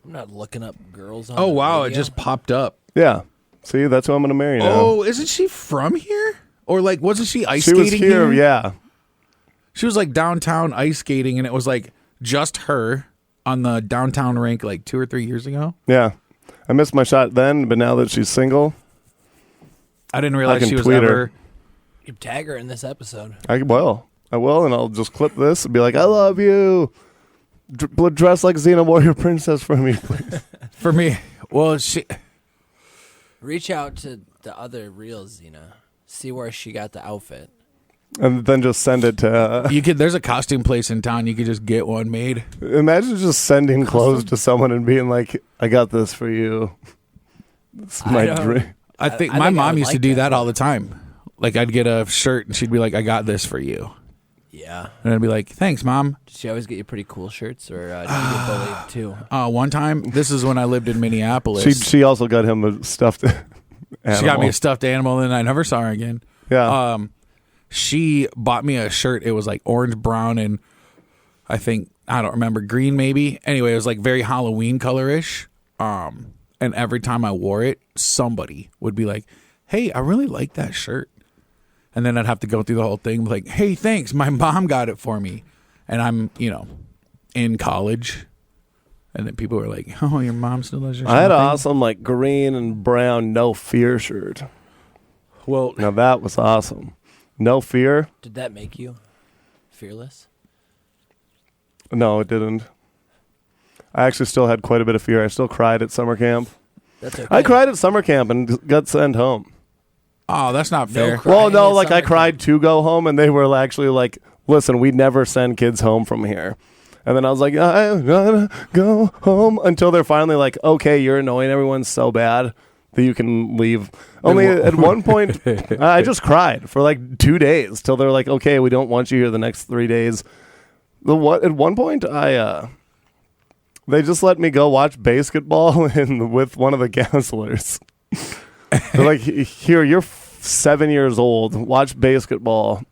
I'm not looking up girls on Oh, the wow. It radio. just popped up. Yeah. See, that's who I'm gonna marry now. Oh, isn't she from here? Or like, wasn't she ice she was skating here. Yeah. She was like downtown ice skating, and it was like just her on the downtown rink like 2 or 3 years ago. Yeah. I missed my shot then, but now that she's single, I didn't realize can she was tweet her. ever. You tag her in this episode. I will, and I'll just clip this and be like, "I love you." Dress like Xena Warrior Princess for me, please. For me, well, she. Reach out to the other real Xena. See where she got the outfit. And then just send it to. You could. There's a costume place in town. You could just get one made. Imagine just sending clothes to someone and being like, "I got this for you." It's I my don't- dream. I think I my think I mom would used to like do that. that all the time. Like I'd get a shirt and she'd be like, "I got this for you," Yeah. and I'd be like, "Thanks, mom." Did she always get you pretty cool shirts, or did you get bullied too? One time, this is when I lived in Minneapolis. She also got him a stuffed. She got me a stuffed animal, and I never saw her again. Yeah. She bought me a shirt. It was like orange, brown, and I don't remember, green maybe. Anyway, it was like very Halloween colorish. And every time I wore it, somebody would be like, "Hey, I really like that shirt." And then I'd have to go through the whole thing like, "Hey, thanks. My mom got it for me." And I'm, in college. And then people were like, "Oh, your mom still does your I had an shopping?" awesome like green and brown no fear shirt. Well, Now that was awesome. No fear? Did that make you fearless? No, it didn't. I actually still had quite a bit of fear. I still cried at summer camp. That's okay. I cried at summer camp and got sent home. oh, that's not fair. crying Well, no, at like I summer cried camp. to go home, and they were actually like, "Listen, we never send kids home from here." And then I was like, "I gotta go home," until they're finally like, "Okay, you're annoying everyone so bad that you can leave." Only at one point, I just cried for like 2 days till they're like, "Okay, we don't want you here the next 3 days." At one point, they just let me go watch basketball with one of the counselors. They're like, "Here, you're 7 years old. Watch basketball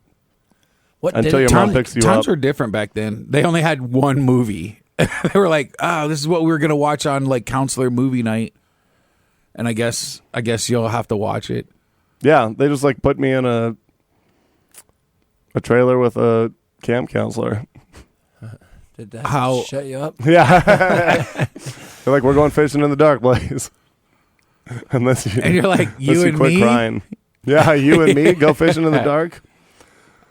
What until your mom picks you Times up." were different back then. They only had one movie. They were like, "Oh, this is what we were gonna watch on like counselor movie night," and I guess you'll have to watch it. Yeah, they just like put me in a trailer with a camp counselor. Did that How- shut you up? Yeah, they're like, "We're going fishing in the dark, Blaise." Unless you, And you're like, unless "You and quit me?" crying. Yeah, you and me go fishing in the dark.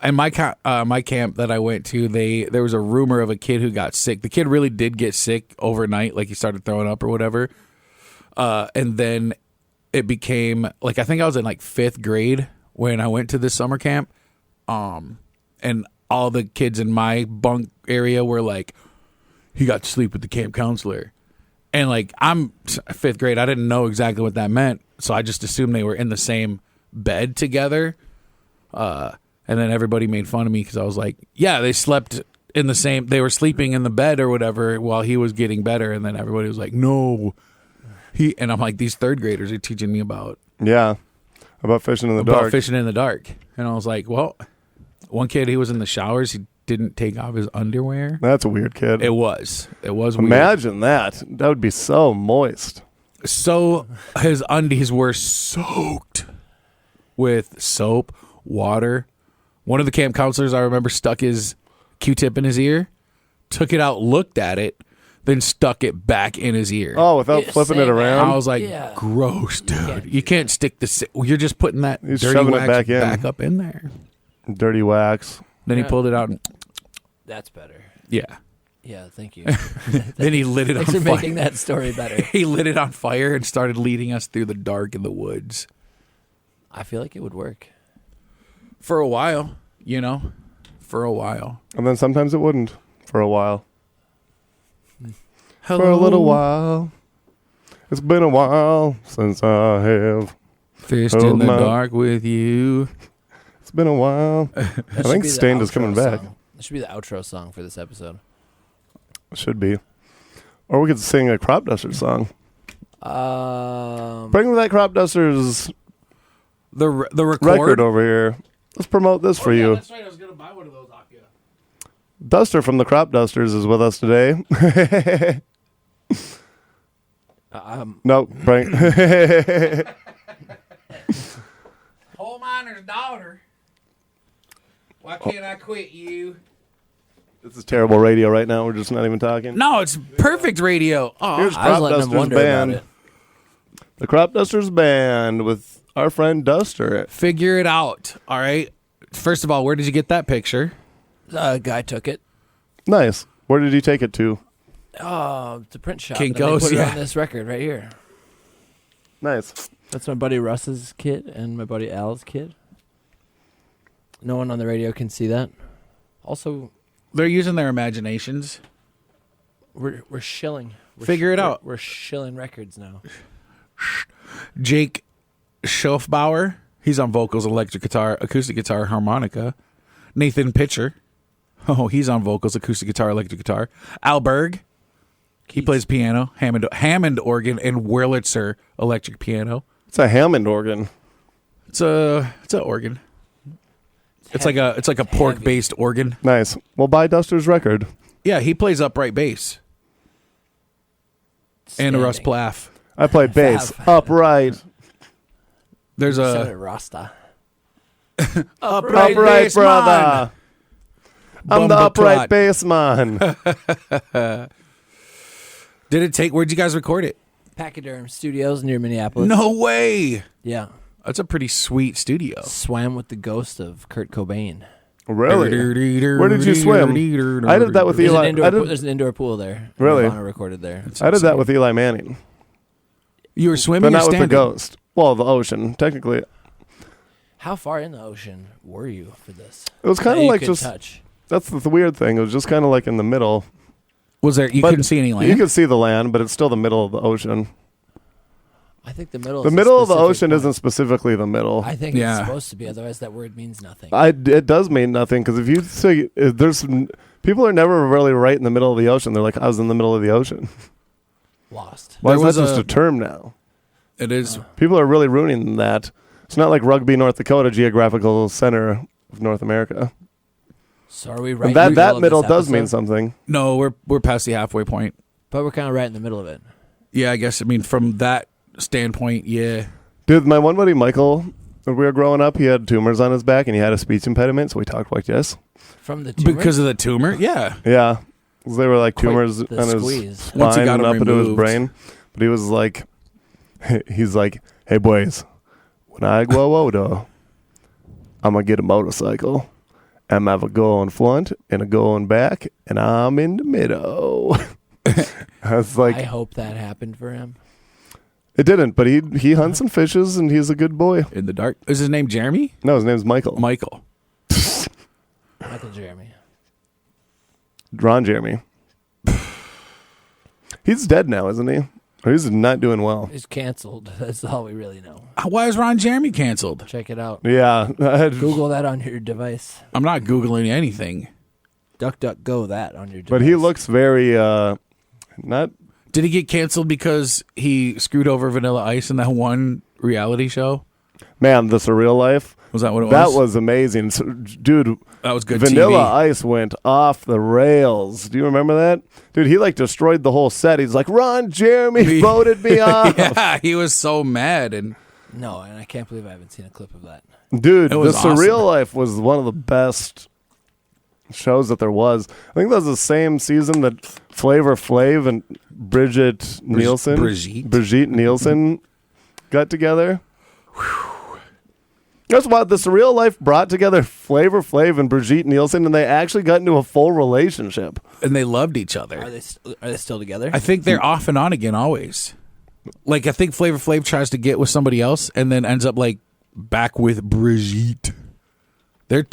And my camp that I went to, there was a rumor of a kid who got sick. The kid really did get sick overnight, like he started throwing up or whatever. And then it became like, I think I was in like 5th grade when I went to this summer camp. And all the kids in my bunk area were like, "He got to sleep with the camp counselor." And like, I'm 5th grade. I didn't know exactly what that meant. So I just assumed they were in the same bed together. And then everybody made fun of me because I was like, "Yeah, they slept in the same, they were sleeping in the bed or whatever while he was getting better." And then everybody was like, "No." And I'm like, these 3rd graders are teaching me about Fishing in the dark. fishing in the dark. And I was like, well, one kid, he was in the showers. He didn't take off his underwear. That's a weird kid. It was weird. Imagine that. That would be so moist. So his undies were soaked with soap, water. One of the camp counselors, I remember, stuck his Q-tip in his ear, took it out, looked at it, then stuck it back in his ear. Oh, without Yeah, flipping it same, around? I was like, Yeah. gross, dude. can't You can't stick the... You're just putting that He's dirty shoving it wax back in. back up in there. Dirty wax. Then he Yeah. pulled it out and... That's better. Yeah. Yeah, thank you. Then he lit it on Thanks for fire. making that story better. He lit it on fire and started leading us through the dark in the woods. I feel like it would work. For a while, you know? For a while. And then sometimes it wouldn't for a while. Hello. For a little while. It's been a while since I have. Fished Oh, in the my- dark with you. It's been a while. I think Stained is coming back. That should be the outro song for this episode. Should be. Or we could sing a Crop Dusters song. Bring that Crop Dusters The record. record over here. Let's promote this for you. That's right. I was going to buy one of those off you. Duster from the Crop Dusters is with us today. No, bring. Coal miner's daughter. Why can't I quit you? This is terrible radio right now. We're just not even talking. No, it's perfect radio. Oh, Here's I was Crop letting them Dusters wonder about Band. it. The Crop Dusters Band with our friend Duster. figure it out. All right. First of all, where did you get that picture? Guy took it. Nice. Where did he take it to? The print shop. Kinko's, And they put it yeah. on this record right here. Nice. That's my buddy Russ's kid and my buddy Al's kid. No one on the radio can see that. Also, They're using their imaginations. we're shilling. Figure it out. We're shilling records now. Jake Schofbauer, he's on vocals, electric guitar, acoustic guitar, harmonica. Nathan Pitcher, he's on vocals, acoustic guitar, electric guitar. Al Berg, he plays piano, Hammond organ, and Wurlitzer electric piano. It's a Hammond organ. It's an organ. It's like a pork based organ. Nice. Well, buy Duster's record. Yeah, he plays upright bass. And a Russ Standing. Plaff. I play bass. Upright. There's You said a it, Rasta. upright, Upright, bass brother. I'm the Bumble upright twat. bass man. Where'd you guys record it? Pachyderm Studios near Minneapolis. No way. Yeah. That's a pretty sweet studio. Swam with the ghost of Kurt Cobain. Really? Where did you swim? I did that with There's Eli. there's an indoor pool there. Really? Nirvana recorded there. I did that with Eli Manning, You were swimming but or not with standing? the ghost. Well, the ocean. Technically, How far in the ocean were you for this? it was kind That of you like could just. touch. That's the weird thing. It was just kind of like in the middle. Was there? You But couldn't see any land? You could see the land, but it's still the middle of the ocean. I think the middle. The is a middle of the specific ocean point. isn't specifically the middle. I think Yeah. it's supposed to be. Otherwise, that word means nothing. It does mean nothing because if you say if there's people are never really right in the middle of the ocean. They're like, I was in the middle of the ocean. Lost. Why There is that was just a- a term now? It is. People are really ruining that. It's not like Rugby, North Dakota, geographical center of North America. So are we right? And in the middle that of middle this does mean episode? something. No, we're past the halfway point. But we're kind of right in the middle of it. Yeah, I guess. I mean, from that standpoint, yeah. Dude, my one buddy Michael, when we were growing up, he had tumors on his back and he had a speech impediment, so we talked like this. From the tumor? Because of the tumor? Yeah. Yeah. They were like Quite tumors the on his squeeze. spine Once he got and them up into his removed. brain. But he was like, he's like, hey boys, when I grow older, I'm going to get a motorcycle. I'm have a go in front and a go in back, and I'm in the middle. I was like, I hope that happened for him. it didn't, but he hunts and fishes, and he's a good boy. In the dark. Is his name Jeremy? No, his name's Michael. Michael. Michael Jeremy. Ron Jeremy. He's dead now, isn't he? Or he's not doing well. He's canceled. That's all we really know. Why is Ron Jeremy canceled? Check it out. Yeah. Google that on your device. I'm not Googling anything. DuckDuckGo that on your device. But he looks very, not, Did he get canceled because he screwed over Vanilla Ice in that one reality show? man, the Surreal Life. Was that what it That was? was amazing. So, dude, That was good Vanilla TV. Ice went off the rails. Do you remember that? Dude, he like destroyed the whole set. He's like, Ron Jeremy voted me off. Yeah, he was so mad. And No, and I can't believe I haven't seen a clip of that. Dude, It the was Surreal awesome. Life was one of the best shows that there was. I think that was the same season that Flavor Flav and Brigitte Nielsen, Brigitte Nielsen got together. Guess what? The Surreal Life brought together Flavor Flav and Brigitte Nielsen, and they actually got into a full relationship. and they loved each Are other. they still together? I think they're off and on again always. Like, I think Flavor Flav tries to get with somebody else and then ends up, like, back with Brigitte. They're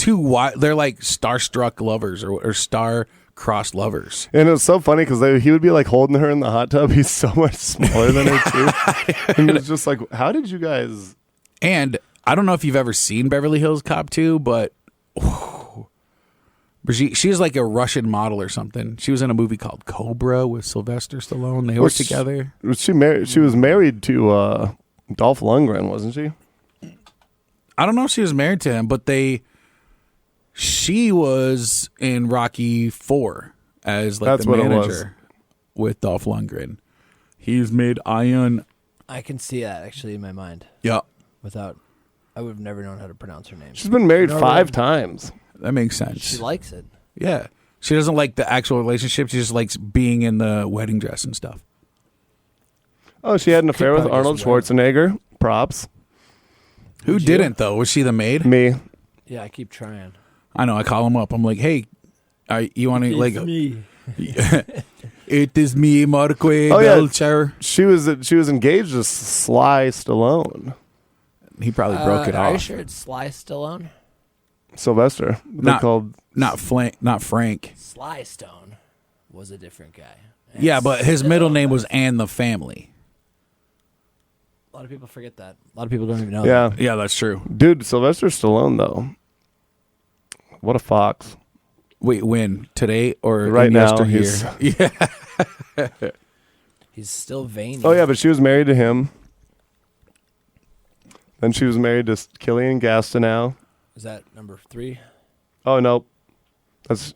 they're like starstruck lovers or star-crossed lovers. And it was so funny because he would be like holding her in the hot tub. He's so much smaller than her, too. And it was just like, how did you guys... And I don't know if you've ever seen Beverly Hills Cop 2, but Brigitte, she is like a Russian model or something. She was in a movie called Cobra with Sylvester Stallone. They were together. Was she married? She was married to Dolph Lundgren, wasn't she? I don't know if she was married to him, but she was in Rocky 4 as like That's the what it manager was. with Dolph Lundgren. He's made Iron. I can see that actually in my mind. Yeah, I would have never known how to pronounce her name. She's been married No, 5 right. times. that makes sense. She likes it. Yeah. She doesn't like the actual relationship. She just likes being in the wedding dress and stuff. Oh, she had an affair with probably Arnold just wear it. Schwarzenegger. Props. Who Would you? didn't, though? Was she the maid? Me. Yeah, I keep trying. I know. I call him up. I'm like, hey, you want to, like, me. it is me, Marque Oh, yeah. Belcher. She was engaged to Sly Stallone. He probably broke it Are you off. sure it's Sly Stallone? Sylvester. They called. Not Frank. Sly Stone was a different guy. And Yeah, but his middle still- name was Ann the Family. A lot of people forget that. A lot of people don't even know Yeah. Yeah, that's true. Dude, Sylvester Stallone, though. What a fox. Wait, when? Today or Right in now, yesteryear? Yeah. that. He's still veiny. Oh, yeah, but she was married to him. Then she was married to Killian Gastineau. Is that number 3? Oh, no.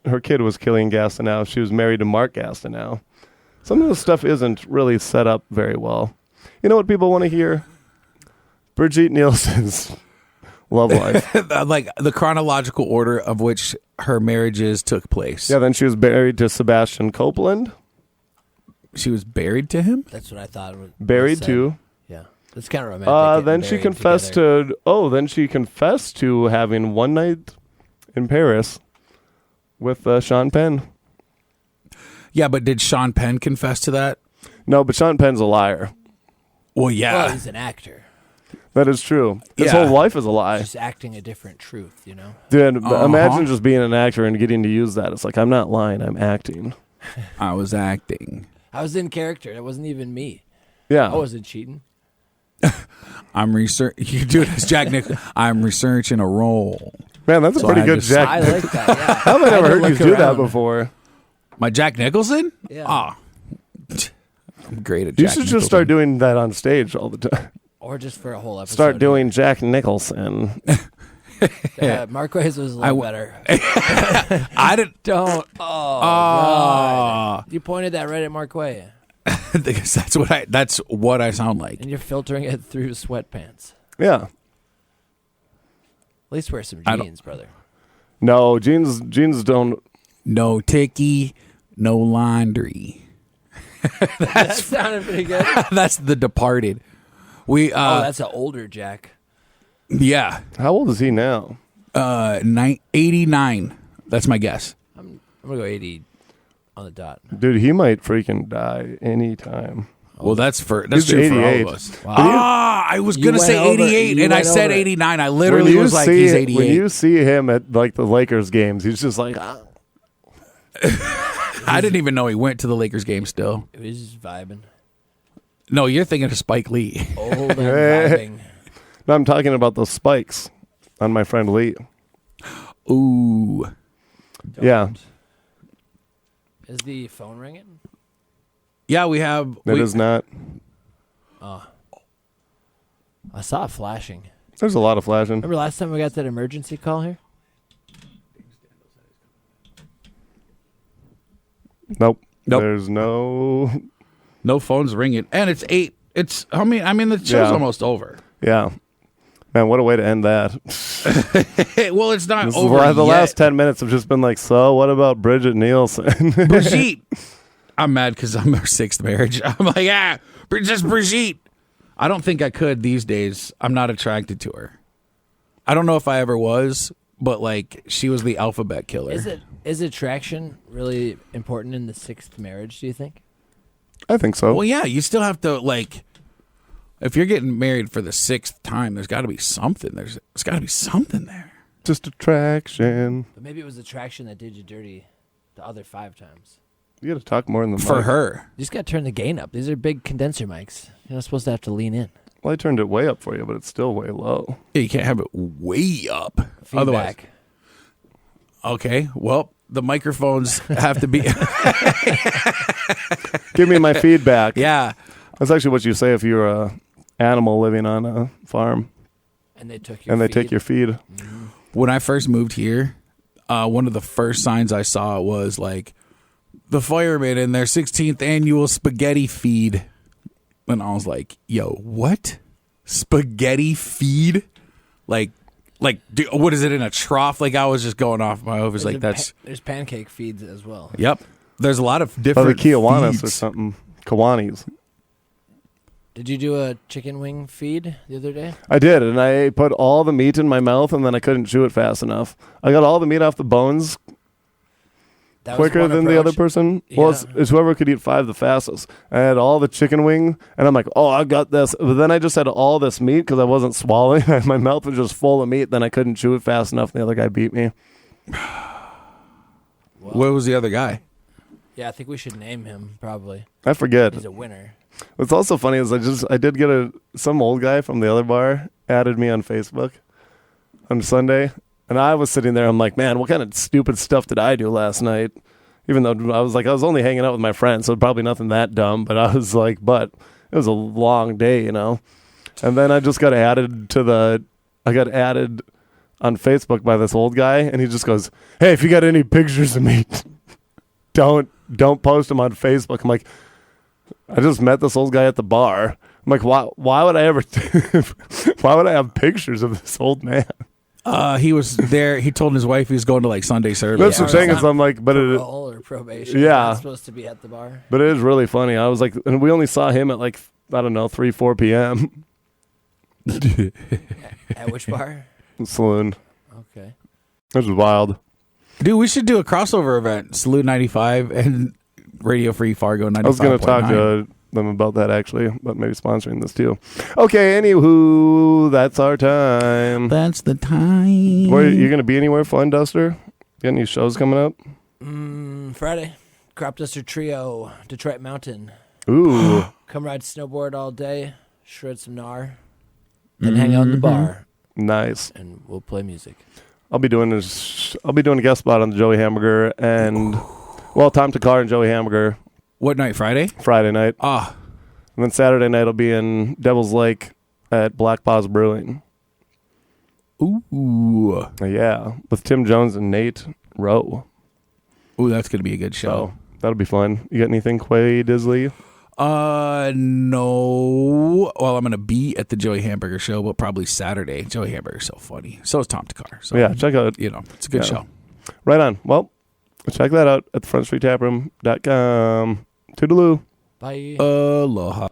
Her kid was Killian Gastineau. She was married to Mark Gastineau. Some of this stuff isn't really set up very well. You know what people want to hear? Brigitte Nielsen's love life. Like the chronological order of which her marriages took place. Yeah, then she was married to Sebastian Copeland. She was buried to him? That's what I thought. Buried too. Yeah, that's kind of romantic. Then she confessed to. Oh, then she confessed to having one night in Paris with Sean Penn. Yeah, but did Sean Penn confess to that? No, but Sean Penn's a liar. Well, yeah. Well, he's an actor. That is true. His Yeah. whole life is a lie. Just acting a different truth, you know? Dude, imagine just being an actor and getting to use that. It's like, I'm not lying, I'm acting. I was acting. I was in character. It wasn't even me. Yeah. I wasn't cheating. I'm research. You do it as Jack Nicholson. I'm researching a role. Man, that's So a pretty I good just- Jack. I like that, yeah. How have I had never to heard you look do that around. before? My Jack Nicholson? Yeah. Ah. I'm great at Jack You should Nicholson. just start doing that on stage all the time. Or just for a whole episode. Start doing Jack Nicholson. Marquez was a little better. I didn't. Don't. Oh, God. You pointed that right at Marquez. Because that's what I sound like. And you're filtering it through sweatpants. Yeah. At least wear some I don't- jeans, brother. No, jeans don't. No ticky, no laundry. That sounded pretty good. That's The Departed. We That's an older Jack. yeah. How old is he now? 89. That's my guess. I'm going to go 80 on the dot. Dude, he might freaking die anytime. Well, that's He's true for all 88. of us. Wow. I was You gonna went say over- 88, you and I went said over it. 89. I literally was like, he's 88. When you see him at like the Lakers games, he's just like, ah. I didn't even know he went to the Lakers game still. It was just vibing. No, you're thinking of Spike Lee. Old and vibing. No, I'm talking about those spikes on my friend Lee. Ooh. Yeah. Is the phone ringing? Yeah, we have. It is not. I saw it flashing. There's a lot of flashing. Remember last time we got that emergency call here? Nope. Nope. There's no. No phones ringing, and it's 8. It's. I mean, the show's Yeah. almost over. Yeah. Man, what a way to end that. Well, it's not This is over why the yet. last 10 minutes have just been like, so what about Bridget Nielsen? Brigitte. I'm mad because I'm her 6th marriage. I'm like, just Brigitte. I don't think I could these days. I'm not attracted to her. I don't know if I ever was, but like she was the alphabet killer. Is attraction really important in the 6th marriage, do you think? I think so. Well, yeah, you still have to like. If you're getting married for the 6th time, there's got to be something. There's got to be something there. Just attraction. But maybe it was attraction that did you dirty the other 5 times. You got to talk more in the For mic. her. You just got to turn the gain up. These are big condenser mics. You're not supposed to have to lean in. Well, I turned it way up for you, but it's still way low. Yeah, you can't have it way up. Feedback. Otherwise. Okay, well, the microphones have to be. Give me my feedback. Yeah. That's actually what you say if you're a animal living on a farm And they took your and they feed. take your feed. When I first moved here, one of the first signs I saw was like the firemen in their 16th annual spaghetti feed. And I was like, yo, what? Spaghetti feed? Like, what is it in a trough? Like, I was just going off my head. There's Like, a that's, there's pancake feeds as well. yep. There's a lot of Oh, different the Kiwanis feeds. or something. Kiwanis. Did you do a chicken wing feed the other day? I did, and I put all the meat in my mouth, and then I couldn't chew it fast enough. I got all the meat off the bones That was quicker one than the other approach. person. Well, Yeah. it's whoever could eat 5 the fastest. I had all the chicken wing, and I'm like, oh, I got this. But then I just had all this meat because I wasn't swallowing. My mouth was just full of meat. Then I couldn't chew it fast enough, and the other guy beat me. What was the other guy? Yeah, I think we should name him probably. I forget. He's a winner. What's also funny is I did get some old guy from the other bar added me on Facebook on Sunday, and I was sitting there. I'm like, man, what kind of stupid stuff did I do last night? Even though I was only hanging out with my friends, so probably nothing that dumb. But I was like, but it was a long day, you know. And then I just got added on Facebook by this old guy, and he just goes, hey, if you got any pictures of me, don't post them on Facebook. I'm like, I just met this old guy at the bar. I'm like, why would I ever why would I have pictures of this old man? He was there. He told his wife he was going to like Sunday service. That's the or thing it's is, not I'm like, but it, Parole or probation. Yeah. Not supposed to be at the bar. but it is really funny. I was like, and we only saw him at like, I don't know, 3, 4 p.m. At which bar? Saloon. Okay. This is wild. Dude, we should do a crossover event. Salute 95 and Radio Free Fargo 95.9. I was going to talk to them about that actually, but maybe sponsoring this too. Okay, anywho, that's our time. That's the time. Where you going to be anywhere fun, Duster? Got any shows coming up? Friday. Crop Duster Trio, Detroit Mountain. Ooh, Come ride snowboard all day, shred some gnar, then hang out in the bar, nice. and we'll play music. I'll be doing a guest spot on the Joey Hamburger and Tom Takar and Joey Hamburger What night? Friday? Friday night. Ah, And then Saturday night I'll be in Devil's Lake at Black Paws Brewing. ooh, Yeah, with Tim Jones and Nate Rowe. ooh, that's gonna be a good show. So that'll be fun. You got anything, Quay Disley? No. Well, I'm gonna be at the Joey Hamburger show, but probably Saturday. Joey Hamburger's so funny. So is Tom Takar. So Yeah, check out. it's a good show. Right on. Well, check that out at thefrontstreettaproom.com. Toodaloo. Bye. Aloha.